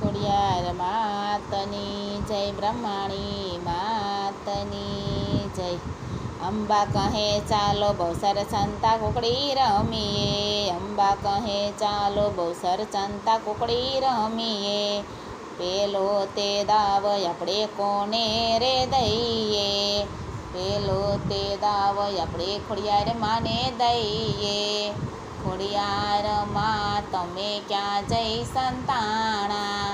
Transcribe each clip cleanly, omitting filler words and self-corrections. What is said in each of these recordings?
ખોડિયાર માતની જય, બ્રહ્માણી માતની જય। અંબા કહે ચાલો બહુસર સંતા કુકડી રમીએ, અંબા કહે ચાલો બહુસર સંતા કુકડી રમીએ। પેલો તે દાવ આપણે કોને રે દઈએ, પેલો તે દાવ આપણે ખોડિયાર માને દઈએ। ખોડિયાર માં તમે ક્યાં જઈ સંતાણા,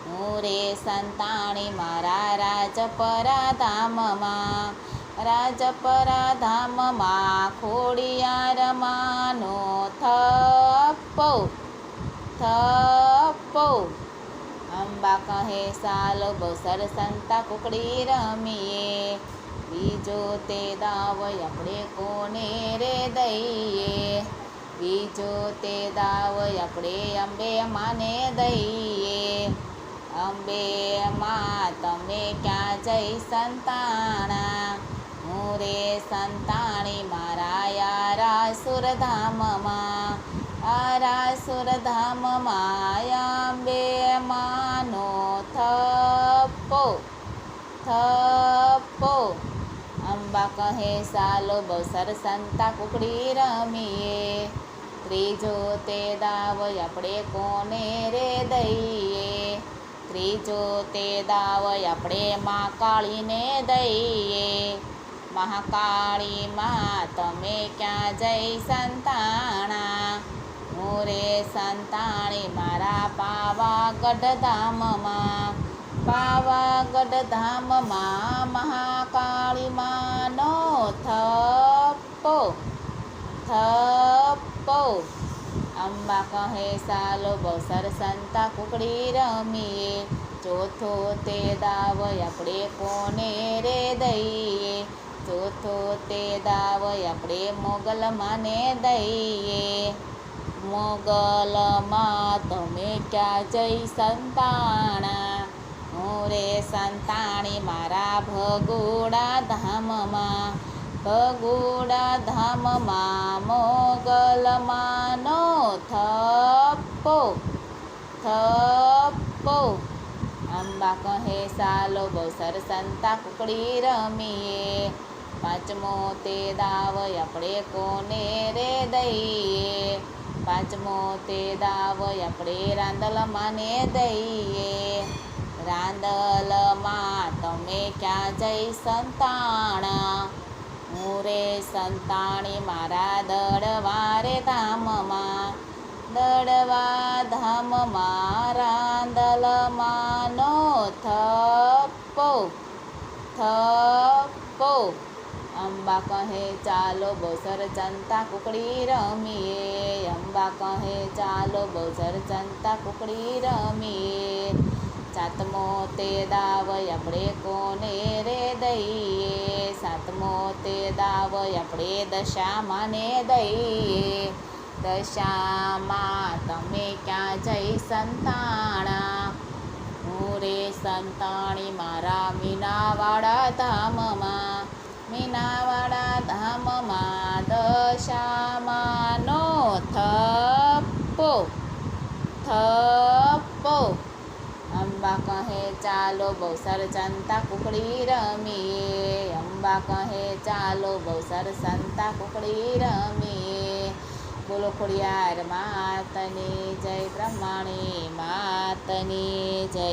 હું રે સંતાણી મારા રાજપરા ધામમાં, રાજપરા ધામમાં ખોડિયાર માનો થપ્પો થપ્પો। અંબા કહે ચાલો બહુસર સંતા કુકડી રમીએ, બીજો તે દાવ આપણે કોને રે દઈએ, બીજો તે દાવ આપણે અંબે માને દઈએ। અંબે માં તમે ક્યાં જઈ સંતાણા, હું રે સંતાણી મારા યારાસુર ધામમાં, આરાસુર ધામમાં અંબે માનો થપ્પો થપ્પો। અંબા કહે ચાલો બહુસર સંતા કુકડી રમીએ, ત્રીજો તે દાવ આપણે કોને રે દઈએ, ત્રીજો તે દાવ આપણે મહાકાળીને દઈએ। મહાકાળી માં તમે ક્યાં જઈ સંતાણા, હું રે સંતાણી મારા પાવાગઢ ધામમાં, પાવાગઢ ધામમાં મહાકાળી માનો થપ્પો થપ્પો। અંબા કહે ચાલો બહુસર સંતા કુકડી રમીએ, ચોથો તે દાવ આપણે કોને રે દઈએ, ચોથો તે દાવ આપણે મોગલ માને દઈએ। મોગલમાં તમે ક્યાં જઈ સંતાણા, હું રે સંતાણી મારા ભગોડા ધામમાં, ભગોડા ધામમાં મોગલ માનો થપ્પો થપ્પો। અંબા કહે ચાલો બહુસર સંતા કુકડી રમીએ, પાંચમો તે દાવ આપણે કોને રે દઈએ, પાંચમો તે દાવ આપણે રાંદલ માને દઈએ। રાંદલમાં તમે ક્યાં જઈ સંતાણા, હું રે સંતાણી મારા દળવારે ધામમાં, દળવા ધામમાં રાંદલ માનો થપ્પો થપ્પો। અંબા કહે ચાલો બહુસર સંતા કુકડી રમીએ, અંબા કહે ચાલો બહુસર સંતા કુકડી રમીએ। સાતમો તે દાવ આપણે કોને રે દઈએ, સાતમો તે દાવ આપણે દશામાને દઈએ। દશામાં તમે ક્યાં જઈ સંતાણા, હું રે સંતાણી મારા મીનાવાડા ધામમાં, મીનાવાડા ધામમાં દશામાનો થપ્પો થપ્પો। અંબા કહે ચાલો બહુસર સંતા કુકડી રમીએ, અંબા કહે ચાલો બહુસર સંતા કુકડી રમીએ। બોલો ખોડિયાર માતની જય, બ્રહ્માણી માતની જય।